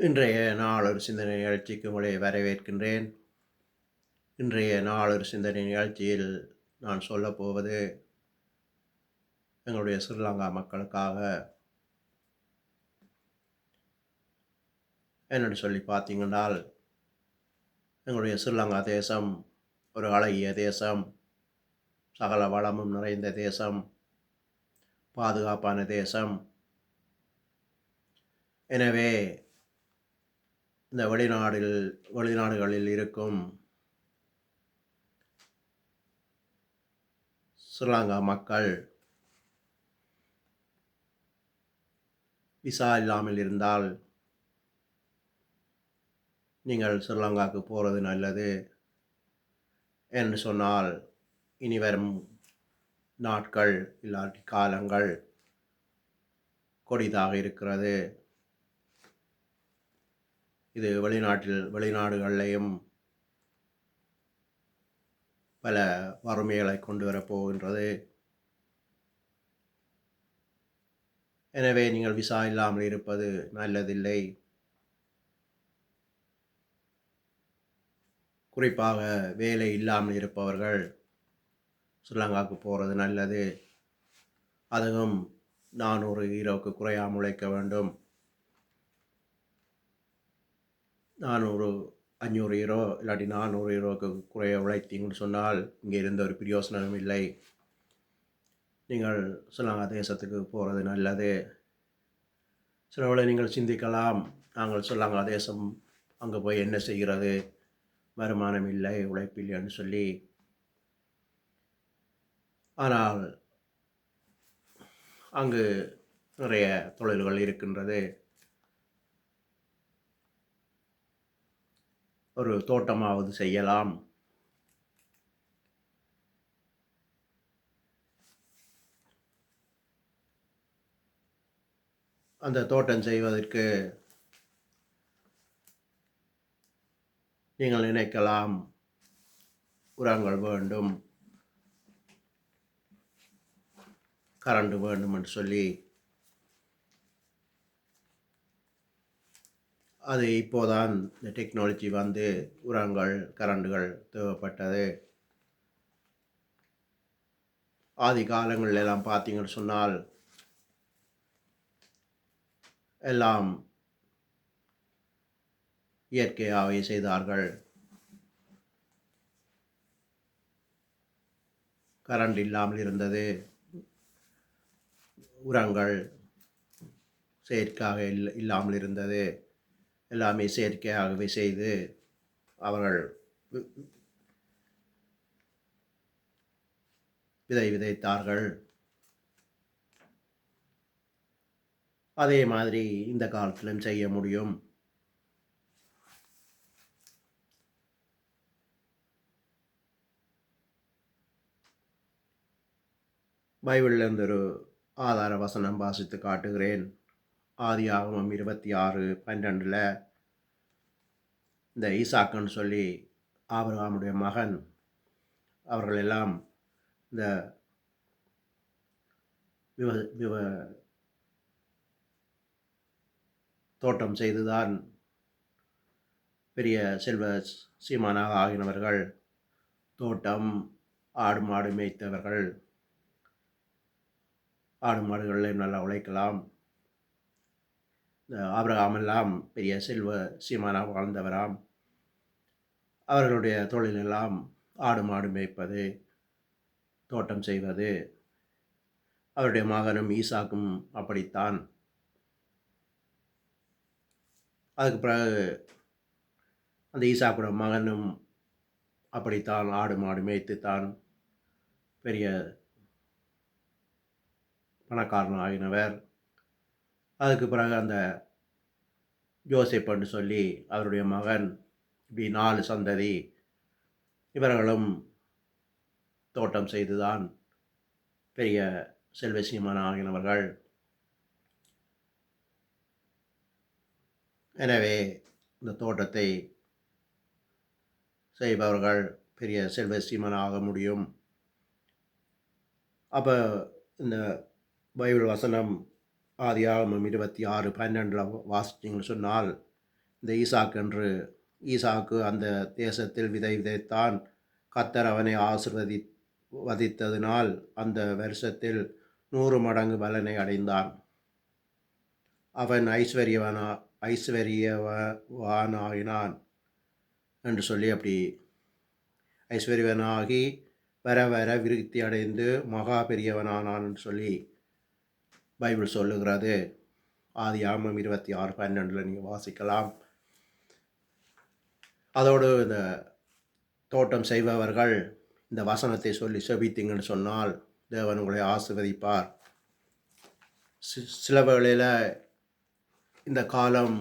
இன்றைய நாளொரு சிந்தனை நிகழ்ச்சிக்கு உங்களை வரவேற்கின்றேன். இன்றைய நாளொரு சிந்தனை நிகழ்ச்சியில் நான் சொல்லப்போவது எங்களுடைய ஸ்ரீலங்கா மக்களுக்காக. என்னென்னு சொல்லி பார்த்தீங்கன்னால், எங்களுடைய ஸ்ரீலங்கா தேசம் ஒரு அழகிய தேசம், சகல வளமும் நிறைந்த தேசம், பாதுகாப்பான தேசம். எனவே இந்த வெளிநாடுகளில் இருக்கும் ஸ்ரீலங்கா மக்கள் விசா இல்லாமல் இருந்தால் நீங்கள் ஸ்ரீலங்காவுக்கு போகிறது நல்லது. என்று சொன்னால் இனி வரும் நாட்கள் இல்லாட்டி காலங்கள் கொடிதாக இருக்கிறது. இது வெளிநாடுகளிலையும் பல வறுமைகளை கொண்டு வரப்போகின்றது. எனவே நீங்கள் விசா இல்லாமல் இருப்பது நல்லதில்லை. குறிப்பாக வேலை இல்லாமல் இருப்பவர்கள் ஸ்ரீலங்காவுக்கு போகிறது நல்லது. அதுவும் 400 யூரோவுக்கு குறையாமல் உழைக்க வேண்டும். 400 500 யூரோ இல்லாட்டி 400 யூரோவுக்கு குறைய உழைத்தீங்கன்னு சொன்னால் இங்கே இருந்த ஒரு பிரயோசனமும் இல்லை. நீங்கள் ஸ்ரீலங்கா தேசத்துக்கு போகிறது நல்லது. சிலவளை நீங்கள் சிந்திக்கலாம், நாங்கள் ஸ்ரீலங்கா தேசம் அங்கே போய் என்ன செய்கிறது, வருமானம் இல்லை, உழைப்பில்லைன்னு சொல்லி. ஆனால் அங்கு நிறைய தொழில்கள் இருக்கின்றது. ஒரு தோட்டமாவது செய்யலாம். அந்த தோட்டம் செய்வதற்கு நீங்கள் நினைக்கலாம், உரங்கள் வேண்டும், கரண்ட் வேண்டும் என்று சொல்லி. அது இப்போதான் இந்த டெக்னாலஜி வந்து உரங்கள் கரண்டுகள் தேவைப்பட்டது. ஆதி காலங்கள் எல்லாம் பார்த்தீங்கன்னு சொன்னால் எல்லாம் இயற்கையாகவே செய்தார்கள். கரண்ட் இல்லாமல் இருந்தது. உரங்கள் செயற்கையாக இல்லாமல் இருந்தது. எல்லாமே செயற்கையாகவே செய்து அவர்கள் விதைத்தார்கள். அதே மாதிரி இந்த காலத்திலும் செய்ய முடியும். பைபிளிலிருந்து ஒரு ஆதார வசனம் வாசித்து காட்டுகிறேன். ஆதியாகமம் 26:12 இந்த ஈசாக்குன்னு சொல்லி ஆபிரகாமுடைய மகன் அவர்கள் எல்லாம் இந்த தோட்டம் செய்துதான் பெரிய செல்வ சீமானாக ஆகினவர்கள். தோட்டம், ஆடு மாடு மேய்த்தவர்கள். ஆடு மாடுகளில் நல்லா உழைக்கலாம். ஆபிரகாமெல்லாம் பெரிய செல்வ சீமானாக வாழ்ந்தவராம். அவர்களுடைய தொழிலெல்லாம் ஆடு மாடு மேய்ப்பது, தோட்டம் செய்வது. அவருடைய மகனும் ஈசாக்கும் அப்படித்தான். அதுக்கு பிறகு அந்த ஈசாக்குட மகனும் அப்படித்தான் ஆடு மாடு மேய்த்துத்தான் பெரிய பணக்காரன் ஆகினவர். அதுக்கு பிறகு அந்த யோசேப்புன்னு சொல்லி அவருடைய மகன், இப்படி 4 சந்ததி இவர்களும் தோட்டம் செய்துதான் பெரிய செல்வசீமான் ஆகினவர்கள். எனவே இந்த தோட்டத்தை செய்பவர்கள் பெரிய செல்வசீமான் ஆக முடியும். அப்போ இந்த பைபிள் வசனம் ஆதியாகமம் 26:12 வாசிச்சிங்கன்னு சொன்னால் இந்த ஈசாக்கு அந்த தேசத்தில் விதை விதைத்தான். கர்த்தர் அவனை வதித்ததினால் அந்த வருஷத்தில் 100 மடங்கு பலனை அடைந்தான். அவன் ஐஸ்வர்யவானாகினான் என்று சொல்லி அப்படி ஐஸ்வர்யவனாகி வர வர விருத்தி அடைந்து மகா பெரியவனானான் என்று சொல்லி பைபிள் சொல்லுகிறது. ஆதியாகமம் 26:12 நீங்கள் வாசிக்கலாம். அதோடு இந்த தோட்டம் செய்பவர்கள் இந்த வசனத்தை சொல்லி செபித்தீங்கன்னு சொன்னால் தேவன் உங்களை ஆசீர்வதிப்பார். சில வேளையில் இந்த காலம்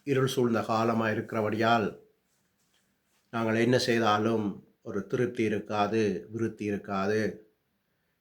இருள் சூழ்ந்த காலமாக இருக்கிறபடியால் நாங்கள் என்ன செய்தாலும் ஒரு திருப்தி இருக்காது, விருத்தி இருக்காது.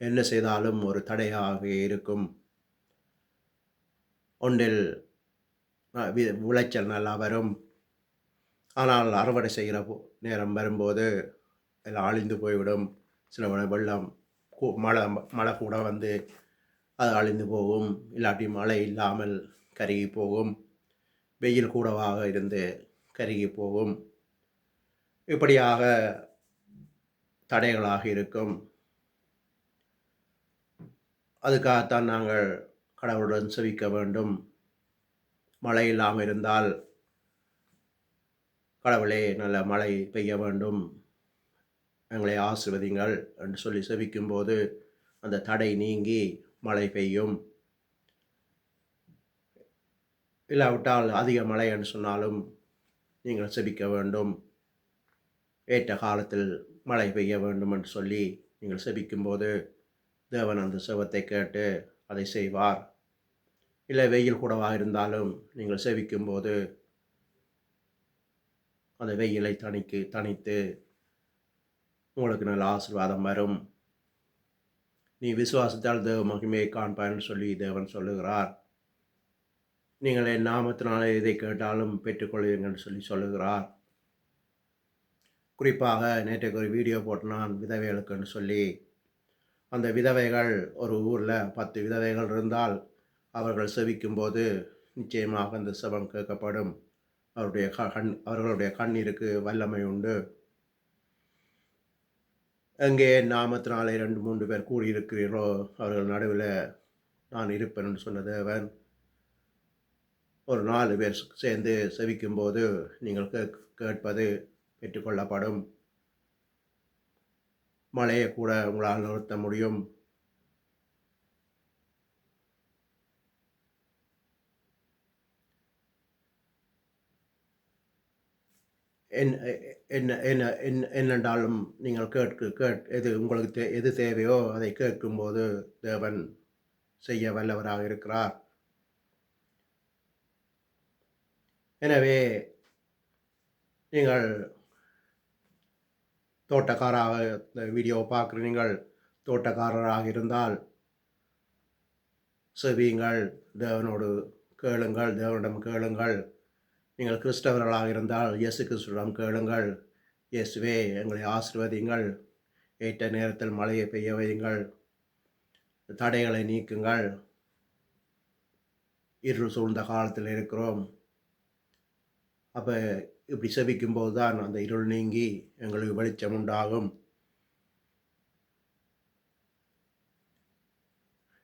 என்ன செய்தாலும் ஒரு தடையாக இருக்கும். ஒன்றில் விளைச்சல் நல்லா வரும், ஆனால் அறுவடை செய்கிற நேரம் வரும்போது எல்லாம் அழிந்து போய்விடும். சில வெள்ளம் மழை கூட வந்து அது அழிந்து போகும். இல்லாட்டி மழை இல்லாமல் கருகி போகும். வெயில் கூடவாக இருந்து கருகி போகும். இப்படியாக தடைகளாக இருக்கும். அதுக்காகத்தான் நாங்கள் கடவுளுடன் செபிக்க வேண்டும். மழை இல்லாமல் இருந்தால் கடவுளே நல்ல மழை பெய்ய வேண்டும், எங்களை ஆசீர்வதிங்கள் என்று சொல்லி செபிக்கும்போது அந்த தடை நீங்கி மழை பெய்யும். இல்லாவிட்டால் அதிக மழை என்று சொன்னாலும் நீங்கள் செபிக்க வேண்டும். ஏற்ற காலத்தில் மழை பெய்ய வேண்டும் என்று சொல்லி நீங்கள் செபிக்கும்போது தேவன் அந்த செபத்தை கேட்டு அதை செய்வார். இல்லை வெயில் கூடவாக இருந்தாலும் நீங்கள் செபிக்கும்போது அந்த வெயிலை தணித்து உங்களுக்கு நல்ல ஆசீர்வாதம் வரும். நீ விசுவாசத்தால் தேவ மகிமையை காண்பான்னு சொல்லி தேவன் சொல்லுகிறார். நீங்கள் என் நாமத்தினாலே எதை கேட்டாலும் பெற்றுக்கொள்வீங்கன்னு சொல்லி சொல்லுகிறார். குறிப்பாக நேற்றைக்கு ஒரு வீடியோ போட்டு நான் விதவைகளுக்குன்னு சொல்லி, அந்த விதவைகள் ஒரு ஊரில் 10 விதவைகள் இருந்தால் அவர்கள் செபிக்கும்போது நிச்சயமாக அந்த செபம் கேட்கப்படும். அவர்களுடைய கண்ணீருக்கு வல்லமை உண்டு. எங்கே நாமத்தினாலே 2-3 பேர் கூடியிருக்கிறீர்களோ அவர்கள் நடுவில் நான் இருப்பேன் என்று சொன்ன தேவன் ஒரு 4 பேர் சேர்ந்து செபிக்கும்போது நீங்கள் கேட்பது பெற்றுக்கொள்ளப்படும். மழையை கூட உங்களால் நிறுத்த முடியும். என்னென்றாலும் நீங்கள் எது உங்களுக்கு எது தேவையோ அதை கேட்கும்போது தேவன் செய்ய வல்லவராக இருக்கிறார். எனவே நீங்கள் தோட்டக்காராக இந்த வீடியோவை பார்க்குற நீங்கள் தோட்டக்காரராக இருந்தால் செவியுங்கள், தேவனோடு கேளுங்கள், தேவனிடம் கேளுங்கள். நீங்கள் கிறிஸ்தவர்களாக இருந்தால் இயேசு கிறிஸ்துவிடம் கேளுங்கள். இயேசுவே எங்களை ஆசீர்வதிங்கள், ஏற்ற நேரத்தில் மழையை பெய்ய வையுங்கள், தடைகளை நீக்குங்கள். இருள் சூழ்ந்த காலத்தில் இருக்கிறோம். அப்போ இப்படி செபிக்கும்போது தான் அந்த இருள் நீங்கி எங்களுக்கு வெளிச்சம் உண்டாகும்.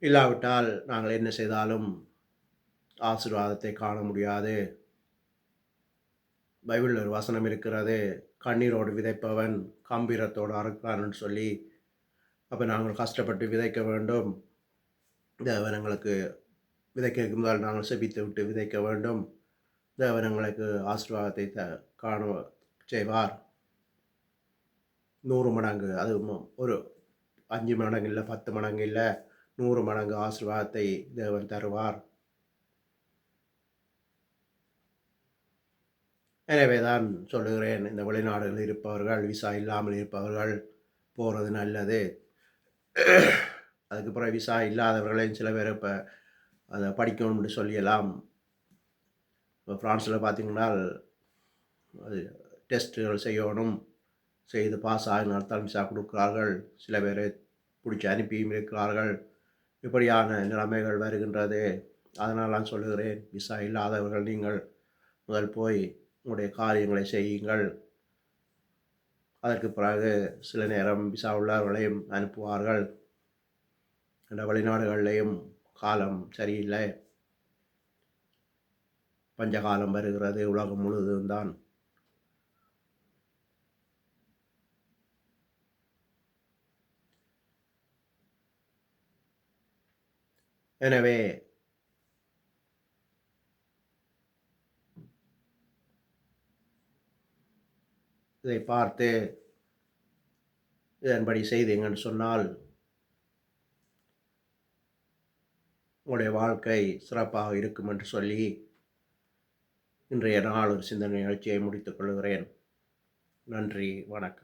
இல்லாவிட்டால் நாங்கள் என்ன செய்தாலும் ஆசீர்வாதத்தை காண முடியாது. பைபிளில் ஒரு வசனம் இருக்கிறது, கண்ணீரோடு விதைப்பவன் கம்பீரத்தோடு அறுக்கிறான்னு சொல்லி. அப்போ நாங்கள் கஷ்டப்பட்டு விதைக்க வேண்டும். தேவன் எங்களுக்கு விதைக்க இருந்தால் நாங்கள் செபித்து விட்டு விதைக்க வேண்டும். தேவன் எங்களுக்கு ஆசீர்வாதத்தை காண செய்வார். 100 மடங்கு, அது ஒரு 5 மடங்கு இல்லை, 10 மடங்கு இல்லை, 100 மடங்கு ஆசீர்வாதத்தை தேவன் தருவார். எனவே தான் சொல்லுகிறேன், இந்த வெளிநாடுகளில் இருப்பவர்கள், விசா இல்லாமல் இருப்பவர்கள் போகிறது நல்லது. அதுக்கு பிறகு விசா இல்லாதவர்களையும் சில பேர் இப்போ அதை படிக்கணும்னு சொல்லியெல்லாம். இப்போ ஃப்ரான்ஸில் பார்த்திங்கன்னா அது டெஸ்ட்டுகள் செய்யணும், செய்து பாஸ் ஆகினால் தான் விசா கொடுக்கிறார்கள். சில பேர் பிடிச்சி அனுப்பியும் இருக்கிறார்கள். இப்படியான நிலைமைகள் வருகின்றது. அதனால் நான் சொல்லுகிறேன், விசா இல்லாதவர்கள் நீங்கள் முதல் போய் உங்களுடைய காரியங்களை செய்யுங்கள். அதற்கு பிறகு சில நேரம் விசா உள்ளவர்களையும் அனுப்புவார்கள். இந்த வெளிநாடுகளிலேயும் காலம் சரியில்லை. பஞ்சகாலம் வருகிறது உலகம் முழுவதும் தான். எனவே இதை பார்த்து இதன்படி செய்தீங்கன்னு சொன்னால் உங்களுடைய வாழ்க்கை சிறப்பாக இருக்கும் என்று சொல்லி இன்றைய நாள் ஒரு சிந்தனை நிகழ்ச்சியை முடித்துக் கொள்கிறேன். நன்றி, வணக்கம்.